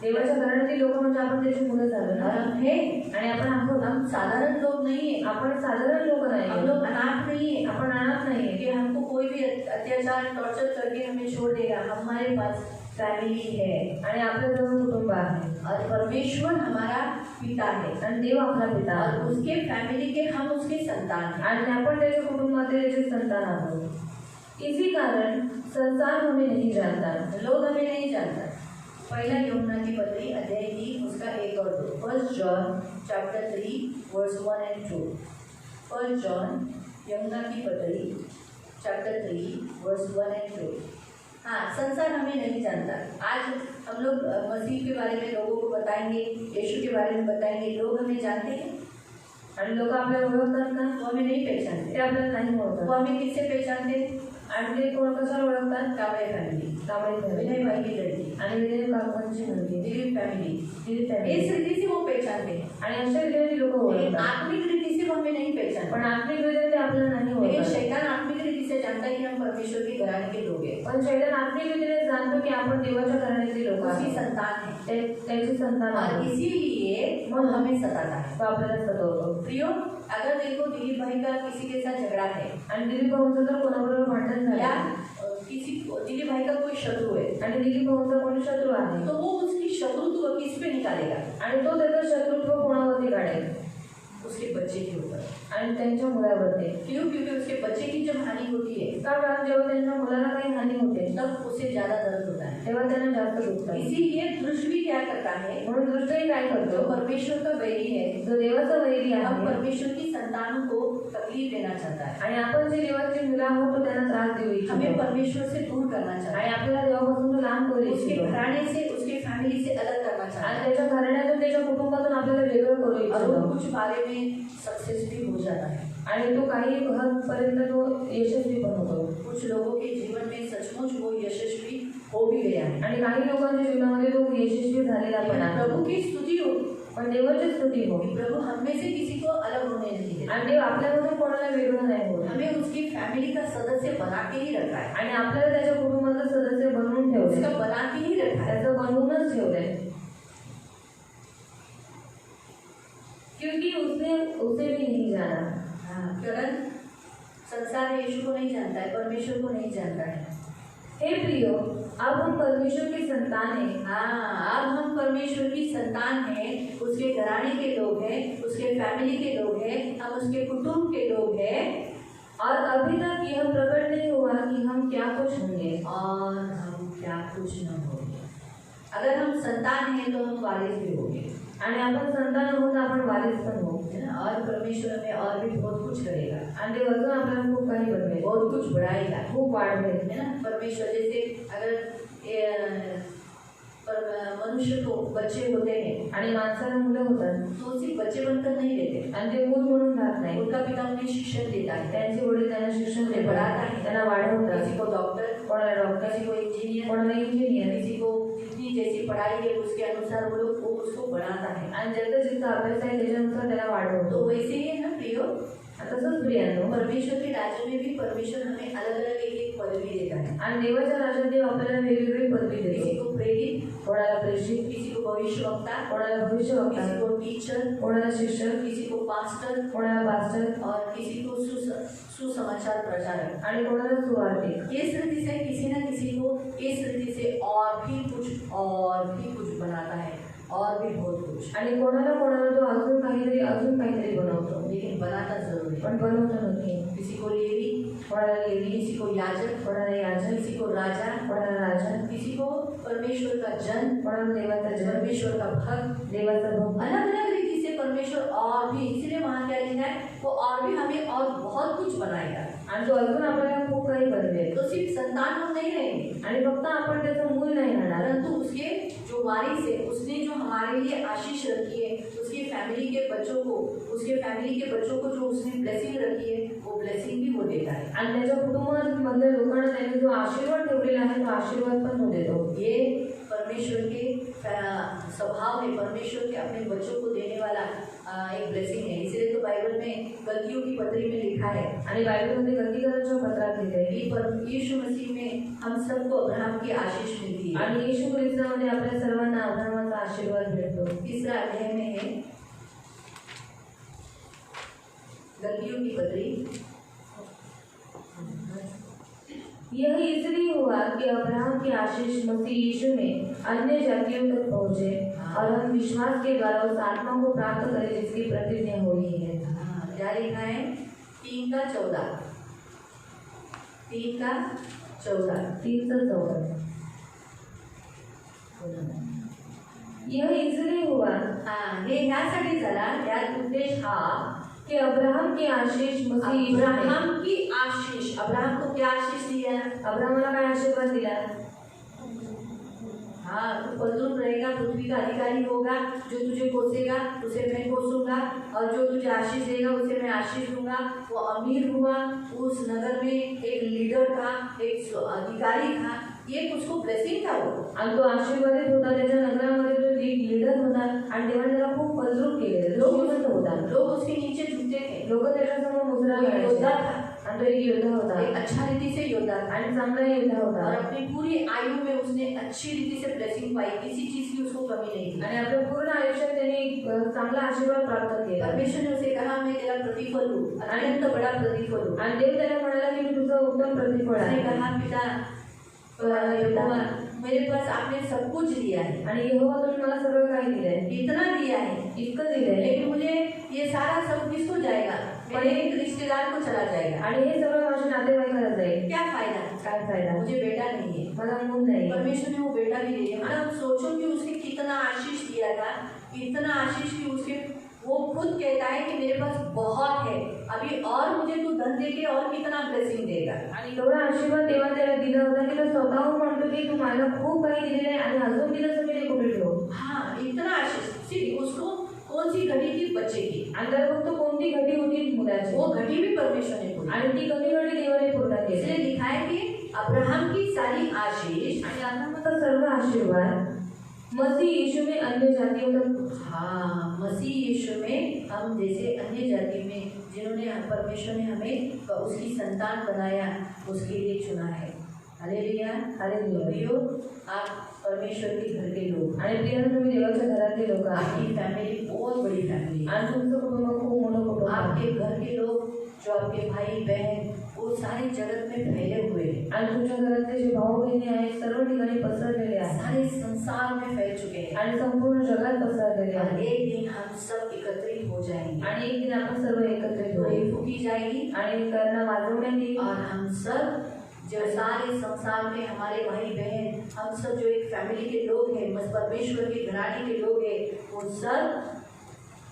देवाच्या घराण्यातील लोक म्हणजे आपण त्याची मुलं झालो ना। और हम है, आणि आपण आहोत, हम साधारण लोग नहीं है, आपण साधारण लोक नाही, हम लोग अनाथ नहीं है, आपण अनाथ नाही कि हमको कोई भी अत्याचार टॉर्चर करके हमें छोड़ देगा। हमारे पास फैमिली है आणि आपल्याजवळ कुटुंब आहे, और परमेश्वर हमारा पिता है, आणि देव आपला पिता और आहे, उसके फैमिली के हम उसके संतान हैं। आणि आपण त्याच्या कुटुंबातील त्याचे संतान आहोत। इसी कारण संसार हमें नहीं जानता, लोग हमें नहीं जानता। पहला यूहन्ना की पत्री अध्याय 3 उसका 1 और 2, फर्स्ट जॉन चैप्टर 3 वर्स 1 एंड 2। फर्स्ट जॉन यूहन्ना की पत्री चैप्टर 3 वर्स 1 एंड 2। हाँ, संसार हमें नहीं जानता। आज हम लोग मसीह के बारे में लोगों को बताएंगे, यीशु के बारे में बताएंगे, लोग हमें जानते हैं आणि लोक आपल्याला ओळखतात का? वो हमें नहीं पहचानते। ते आपल्याला नाही वो ओळखत। हमें किससे पहचानते? आणि ते कोण कशाला ओळखतात? कावड़े फैमिली, कांबळे फॅमिली विनय भाई की लड़की, आणि विजय काकांची मुलगी, दिलीप फैमिली, दिलीप फॅमिली, इस रीति से वो पहचानते हैं। आणि अशा रीतीने लोक लेकिन ओळखतात। आत्मिक रीति से वो हमें नहीं पहचानते। पण आत्मिक रीतीने ते आपल्याला नाही लेकिन ओळखत। शैतान आत्मिक रीति से जानता है कि हम परमेश्वर के घराने के लोग हैं, पण शैतान आत्मिक रीतीने जाणतो की आपण देवाच्या घराण्याचे लोक उसकी आहोत, संतान है, त्याची संतान और आहोत, इसीलिए वो हमें सताता है। तो आपल्याला सतवतो। प्रियो, अगर देखो दिलीप भाई का किसी के साथ झगड़ा है, आणि दिलीप भाऊंचं जर कोणाबरोबर भांडण या झालं किसी दिलीप भाई का कोई शत्रु है, आणि दिलीप भाऊंचा कोणी शत्रू आहे, तो वो उसकी शत्रुत्व किस पे निकालेगा? आणि तो त्याचा शत्रुत्व कोणावरती काढेल? उसके बच्चे के ऊपर। आणि त्यांच्या मुलावरती। क्यों? क्योंकि उसके बच्चे की जब हानि होती है का कारण जेव्हा त्यांच्या मुलाला काही हानी होते तब उसे ज्यादा दर्द होता है। तेव्हा त्यांना जास्त दुखतं। इसीलिए दुष्ट भी क्या करता है, म्हणून दुष्टही काय जो करतो? परमेश्वर का बैरी है, जो देवाचा वैरी हम आहे परमेश्वर की संतानों को तकलीफ देना चाहता है, आणि आपण जे देवाची मुलं आहोत तो त्यांना त्रास देऊ हमें इच्छितो परमेश्वर से दूर करना चाहता आणि है, आपल्याला देवापासून तो लांब करू उसके इच्छितो घराने से उसके फैमिली से अलग करना चाहता आणि है, त्याच्या घराण्यातून त्याच्या कुटुंबातून आपल्याला वेगळं करू और वो इच्छितो कुछ बारे में सक्सेस भी हो जाता है। आणि तो काही पर्यंत तो यशस्वी पण होतो कुछ लोगों के जीवन में सचमुच वो यशस्वी हो भी गया है, आणि काही लोकांच्या जीवनामध्ये तो यशस्वी झालेला पण आहे प्रभु की स्तुति हो पण देवाची स्तुती हो कि प्रभु हम में से किसी को अलग होने नहीं देता, आणि देव आपल्यामधून कोणाला वेगळं नाही होत हमें उसकी फैमिली का सदस्य बना के ही रखा है, आणि आपल्याला त्याच्या कुटुंबाचं सदस्य बनवून उसका ठेवलंय बना के ही रखा है, त्याचं बनवूनच ठेवलंय क्योंकि उसने उसे भी नहीं जाना कारण संसार यीशु को नहीं जानता है, परमेश्वर को नहीं जानता है। हे प्रियो अब हम परमेश्वर की संतान हैं हाँ, अब हम परमेश्वर की संतान हैं, उसके घराने के लोग हैं, उसके फैमिली के लोग हैं, हम उसके कुटुंब के लोग हैं, और अभी तक यह प्रकट नहीं हुआ कि हम क्या कुछ होंगे और हम क्या कुछ न होंगे। अगर हम संतान हैं तो हम वारिस भी होंगे, आणि आपण संतान आहोत आपण वारिस पण हो है ना, और परमेश्वर हमें और भी बहुत कुछ करेगा, आणि ते अजून आपल्याला खूप काही बनवेल बहुत कुछ बढ़ाएगा, खूप वाढवेल है ना। परमेश्वर जैसे अगर मनुष्य को बच्चे होते हैं आणि माणसाला मुलं होतात तो वो सिर्फ बच्चे बनकर नहीं रहते, आणि ते मूल म्हणून राहत नाही उनका पिता उन्हें शिक्षण देता है, त्यांचे वडील त्यांना शिक्षण देतात त्यांना वाढवतात किसी को डॉक्टर, कोणाला डॉक्टर किसी को इंजीनियर, कोणाला इंजिनियर किसी को जितनी जैसी पढ़ाई है उसके अनुसार वो लोग वो उसको बढ़ाता है। आणि ज्याचा जितका अभ्यास आहे त्याच्यानुसार त्याला वाढवतो तो वैसे ही है ना प्रियो, तसंच प्रियांनो परमेश्वर के राज्य में भी परमेश्वर हमें अलग अलग एक एक पदवी देता है, आणि देवाच्या राज्यात देव आपल्याला वेगवेगळी पदवी किसी देतो को प्रेरित, कोणाला प्रेषित किसी को भविष्यवक्ता, कोणाला भविष्यवक्ता किसी को टीचर, कोणाला शिक्षक किसी को पास्टर कोणाला पास्टर और किसी को सुसमाचार प्रचारक। आणि कोणाला सुवार्तिक इस रीति से किसी न किसी को इस रीति से और भी कुछ बनाता है, और भी बहुत कुछ, आणि कोणाला तो अजून काहीतरी बनवतो लेकिन बनाता जरूर है। पण बनवतो नक्की किसी को लेवी, कोणाला लेवी किसी को याजक, कोणाला याजक किसी को राजा, कोणाला राजा किसी को परमेश्वर का जन, कोणाला देवाचा जन परमेश्वर का भक्त, देवाचा भक्त अलग अलग रीति से परमेश्वर और भी, इसलिए वहाँ क्या लिखा है, वो और भी हमें और बहुत कुछ बनाएगा, आणि तो अजून आपल्याला खूप काही बनवेल तो सिर्फ संतान हम नहीं रहेंगे, आणि फक्त आपण त्याचं मूल नाही राहणार परंतु उसके जो वारिस है, उसने जो हमारे लिए आशीष रखी है, उसके फैमिली के बच्चों को जो उसने ब्लेसिंग रखी है, वो ब्लेसिंग भी वो देता है। आणि त्याच्या कुटुंबामधल्या लोकांना त्याने जो आशीर्वाद ठेवलेला आहे तो आशीर्वाद पण तो देतो ये परमेश्वर के स्वभाव है, परमेश्वर के अपने बच्चों को देने वाला एक ब्लेसिंग है। इसलिए तो बाइबल में गलतियों की पत्री में लिखा है, आणि बायबलमध्ये गलतीकरांच्या पत्रात लिहिलंय कि यीशु मसीह में हम सबको अब्राहम की आशीष मिलती है। आणि येशू ख्रिस्तामध्ये आपल्या सर्वांना अब्राहमाचा आशीर्वाद भेटतो। तीसरा अध्याय में है गलतियों की पत्री, यह इसलिए हुआ कि अब्राहम की आशीष मसीह यीशु में अन्य जातियों तक पहुँचे और हम विश्वास के द्वारा उस आत्मा को प्राप्त करें जिसकी प्रतिज्ञा हुई है। क्या लिखा है? 3:14 यह इसलिए हुआ हे ह्यासाठी झाला, यात उद्देश हा कि अब्राहम की आशीष मसीह यीशु में, अब्राहम की आशीष, अब्राहम को क्या आशीष दिया? अब्राहमला काय आशीर्वाद दिला? हाँ, तू पलटून रहेगा, पृथ्वी का अधिकारी होगा, जो तुझे कोसेगा उसे मैं कोसूंगा, और जो तुझे आशीष देगा उसे मैं आशीष दूंगा। वो अमीर हुआ, उस नगर में एक लीडर था, एक अधिकारी था, ये उसको ब्लेसिंग था वो, आणि तो आशीर्वादित होता, त्याच्या नगरामध्ये तो एक लीडर होता आणि देवाने त्याला खूप फलद्रूप केलेलं, श्रीमंत होता, लोग उसके नीचे झुकते थे, लोक त्याच्यासमोर मुजरा योद्धा करायचे था, आणि तो एक योद्धा होता, एक अच्छा रीति से योद्धा था, आणि चांगला योद्धा होता, और अपनी पूरी आयु में उसने अच्छी रीति से ब्लेसिंग पाई, किसी चीज की उसको कमी नहीं थी, आणि आपल्या पूर्ण आयुष्यात त्यांनी चांगला आशीर्वाद प्राप्त केला। परमेश्वर ने उसे कहा, मैं तेरा प्रतिफल हूँ, अत्यंत बड़ा प्रतिफल हूँ। आणि देव त्याला म्हणाला की मी तुझं उत्तम प्रतिफळ उसने आहे। कहा, पिता यहोवा, मेरे पास आपने सब कुछ दिया है, आणि यहोवा तुम्ही मला सगळं काही दिलंय, इतना दिया है, इतकं दिलंय, लेकिन मुझे ये सारा सब किसको जाएगा? मेरे एक रिश्तेदार को चला जाएगा, आणि हे सगळं माझ्या नातेवाईकाला जाईल, क्या फायदा? काय फायदा? मुझे बेटा नहीं है, मला मूल नाही। परमेश्वर ने वो बेटा भी दिया। मतलब सोचो कि उसने कितना आशीष दिया था, इतना आशीष कि उसके वो खुद बहुत है, अभी और मुझे तू धन दे के और कितना ब्लेसिंग देगा। आणि एवढा आशीर्वाद देवा त्याला दिला होता की तो स्वतःहून म्हणतो की तू मला खूप काही दिलेलं आहे आणि अजून दिलं तर मी कुठे ठेवू। हाँ, इतना आशीष, उसको कौन सी घड़ी थी? बच्चे की। आणि त्याला फक्त कोणती घडी होती मुलाची, वो घड़ी भी परमेश्वर ने पूरी, आणि ती घडी देवाने पूर्ण केली। इसलिए लिखा है कि अब्राहम की सारी आशीष आणि अब्राहमाचा सर्व आशीर्वाद मसीह यीशु में अन्य जातियों तक। हाँ, मसीह यीशु में हम जैसे अन्य जाति में जिन्होंने परमेश्वर ने हमें उसकी संतान बनाया, उसके लिए चुना है। Hallelujah, hallelujah. आप परमेश्वर के घर के लोग, आणि प्रियाने तुम्ही देवाच्या घरातले लोक आहात। आपकी फैमिली बहुत बड़ी फैमिली, आणि तुमचं कुटुंब खूप मोठं कुटुंब आहे। आपके घर के लोग, जो आपके भाई बहन, वो सारे जगत में फैले हुए हैं। आणि तुमच्या घरातले जे भाऊ बहिणी आहेत सर्व ठिकाणी पसरलेले आहेत, सारे संसार में फैल चुके हैं, आणि संपूर्ण जगात पसरलेले और आहेत। एक दिन हम सब एकत्रित हो जाएंगे, आणि एक दिन आपण सर्व एकत्रित होऊ घड़ी फूकी जाएगी, आणि कर्ण वाजवण्यात येईल, और हम सब जो सारे संसार में हमारे भाई बहन, हम सब जो एक फैमिली के लोग हैं, परमेश्वर के घराने के लोग हैं, वो सब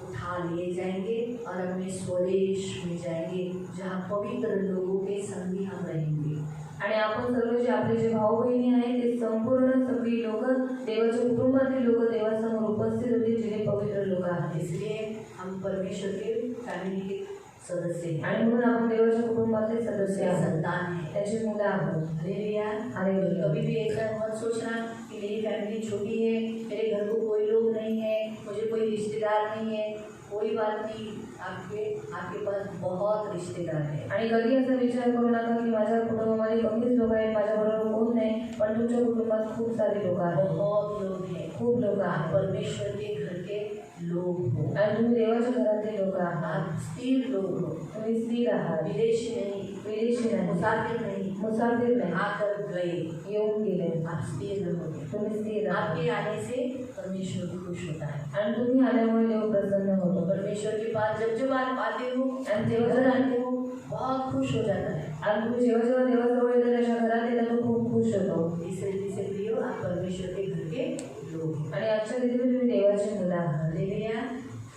उठा लिए जाएंगे और अपने स्वदेश में जाएंगे, जहाँ पवित्र लोगों के संग भी हम रहेंगे। आणि आपण सर्व जे आपले जे भाऊ बहिणी आहेत ते संपूर्ण सगळी लोक देवाच्या कुटुंबातील लोक देवासमोर उपस्थित होते, जे पवित्र लोक आहेत। इसलिए हम परमेश्वर के फैमिली के सदस्य हैं, आणि म्हणून आपण देवाच्या कुटुंबातले सदस्य आहोत, संतान हैं, त्याची मुलं आहोत। Hallelujah, hallelujah. कभी भी ऐसा मत सोचना कि मेरी फैमिली छोटी है, मेरे घर को कोई लोग नहीं है, मुझे कोई रिश्तेदार नहीं है। कोई बात नहीं, आपके पास बहुत रिश्तेदार है। आणि कधी असा विचार करू नका की माझ्या कुटुंबामध्ये कमीच लोक आहेत, माझ्याबरोबर कोण नाही, पण तुमच्या कुटुंबात खूप सारे लोक आहेत, बहुत लोग हैं, खूप लोक आप आहेत। परमेश्वर के घर के लोग हो, आणि तुम्ही देवाच्या घरातले लोक आहात, आप स्थिर लोग हो, तुम्ही स्थिर आहात, विदेशी नहीं, विदेशी नाही, मुसाफिर नहीं, मुसाफिर नाही, आकर गए, येऊन गेले, आप स्थिर रहोगे। तुम्ही स्थिर आहात। आपके आने से परमेश्वर खुश होता है, आणि तुम्ही आल्यामुळे देव प्रसन्न होतो। परमेश्वर के पास जब आप आते हो, आणि घर आते हो, बहुत खुश हो जाता है। आणि तुम्ही जेव्हा जेव्हा देवाजवळ येता त्याच्या घरात येता तो खूप खुश होतो। इससे प्रियो, आप परमेश्वर के घर के लोग हैं। आणि आजच्या दिवशी तुम्ही देवाची मुलं आहात। हालेलुया,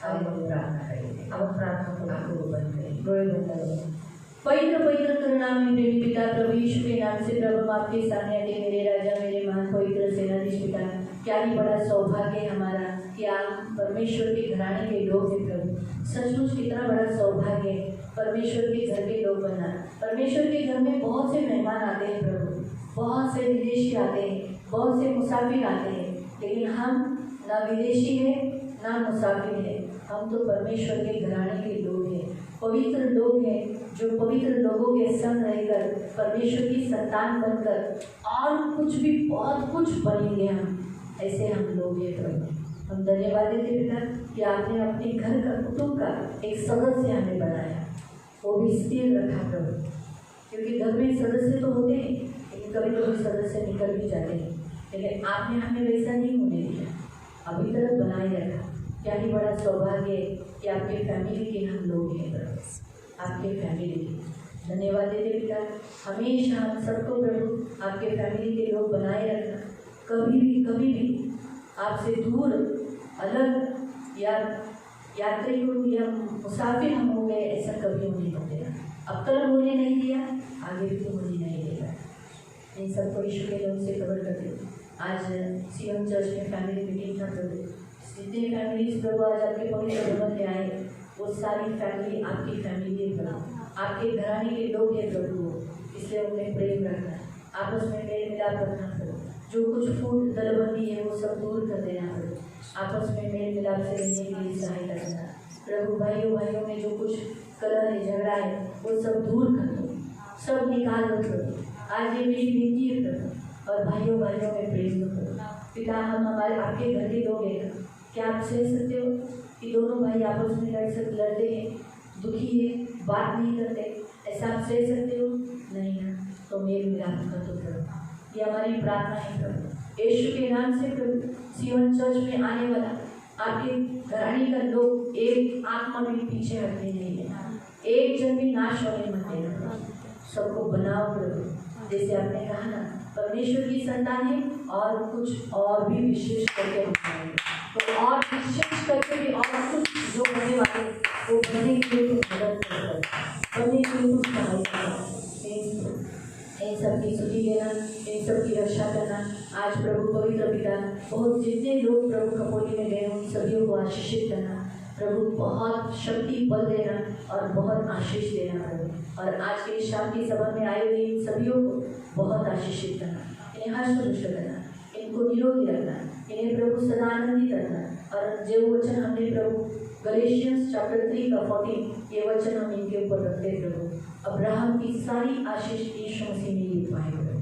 हम प्रार्थना करेंगे, आपण प्रार्थना करू, आंखों बंद करें, डोळे बंद करू। पवित्र पवित्र करुणामय प्रेमी पिता, प्रभु यीशु के नाम से प्रभु आपके सामने आते मेरे राजा, मेरे महान पवित्र सेनाधीश पिता, क्या ही बड़ा सौभाग्य है हमारा कि आप परमेश्वर के घराने के लोग हैं प्रभु। सचमुच कितना बड़ा सौभाग्य है परमेश्वर के घर के लोग बनना। परमेश्वर के घर में बहुत से मेहमान आते हैं प्रभु, बहुत से विदेशी आते हैं, बहुत से मुसाफिर आते हैं, लेकिन हम ना विदेशी हैं ना मुसाफिर हैं, हम तो परमेश्वर के घराने के लोग हैं, पवित्र लोग हैं, जो पवित्र लोगों के संग रहकर परमेश्वर की संतान बनकर और कुछ भी बहुत कुछ बनेंगे हम, ऐसे हम लोग हैं प्रभु। हम धन्यवाद देते पिता कि आपने अपने घर का, कुटुंब का एक सदस्य हमें बनाया, वो भी स्थिर रखा प्रभु, क्योंकि घर में सदस्य तो होते हैं लेकिन कभी कभी सदस्य निकल भी जाते हैं, लेकिन आपने हमें वैसा नहीं होने दिया, अभी तक बनाए रखा। क्या ही बड़ा सौभाग्य है कि आपके फैमिली के हम लोग हैं प्रभु, आपके फैमिली के धन्यवाद देते पिता। हमेशा हम सबको प्रभु आपके फैमिली के लोग बनाए रखना, कभी भी आपसे दूर अलग या यात्री हो या मुसाफिर हम हो गए, ऐसा कभी होने नहीं देना। अब तक होने नहीं दिया, आगे भी तो होने नहीं देगा। इन सबको यीशु के नाम से कवर करते। आज सीएम चर्च में फैमिली मीटिंग था प्रभु, जितनी फैमिलीज प्रभु आज आपके पवित्र भवन में आए, वो सारी फैमिली आपकी फैमिली है प्रभु, आपके घराने के लोग हैं प्रभु, इसलिए उन्हें प्रेम रखना, आपस में मेल मिलाप रखना प्रभु, जो कुछ फूट दलबंदी है वो सब दूर कर देना प्रभु, आपस में मेल मिलाप से रहने के लिए सहायता करना प्रभु। भाइयों में जो कुछ कलह है, झगड़ा है, वो सब दूर कर दो, सब निकाल दो प्रभु। आज ये मेरी विनती है प्रभु, और भाइयों में प्रेम दो पिता। हम हमारे आपके घर के लोग हैं, क्या आप सह सकते हो कि दोनों भाई आपस में लड़ते हैं, दुखी है, बात नहीं करते, ऐसा आप सह सकते हो? नहीं ना, तो मेल मिलाप कर दो प्रभु, ये हमारी प्रार्थना है प्रभु। यीशु के नाम से प्रभु, सीवन चर्च में आने वाला आपके घराने का लोग एक आत्मा भी पीछे हटने नहीं देना, एक जन भी नाश होने मत देना, सबको बनाओ प्रभु, जैसे आपने कहा ना परमेश्वर की संतान है, और कुछ और भी विशेष करके बनाएंगे, तो और विशेष करके भी और कुछ जो होने वाले वो बनेंगे। बहुत जितने लोग प्रभु खपोली में गए उन सभी को आशीषित करना प्रभु, बहुत शक्ति बल देना और बहुत आशीष देना प्रभु। और आज के शांति सभा में आए हुए इन सभी को बहुत आशीषित करना, इन्हें हर्ष करना, इनको निरोगी रखना, इन्हें प्रभु सदा आनंदित रखना। और जो वचन हमने प्रभु गलेशियंस चैप्टर 3 का 14 ये वचन हम इनके ऊपर रखते प्रभु। अब्राहम की सारी आशीष यीशु मसीह में ये पाए प्रभु।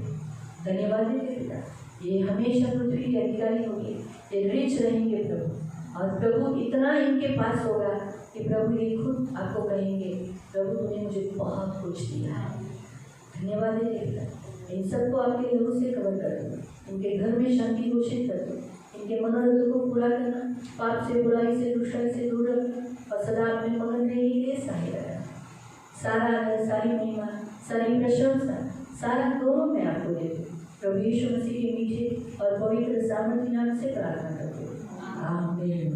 धन्यवाद देते पिता, ये हमेशा पृथ्वी के अधिकारी होंगे, ये रिच रहेंगे प्रभु। और प्रभु इतना इनके पास होगा कि प्रभु ये खुद आपको कहेंगे प्रभु तूने मुझे बहुत कुछ दिया है। धन्यवाद देते पिता, इन सबको आपके लहू से कवर कर दो, इनके घर में शांति घोषित कर दो, इनके मनोरथ को पूरा करना, पाप से बुराई से दुष्टाई से दूर रखना और सदा अपने मगन रहने के लिए सहाय करना। सारा आदर, सारी महिमा, सारी प्रशंसा, सारा दोनों मैं आपको दे दूँ प्रभु यीशु मसीह के मीठे और पवित्र सामर्थ्य नाम से प्रार्थना करते हैं। आमीन।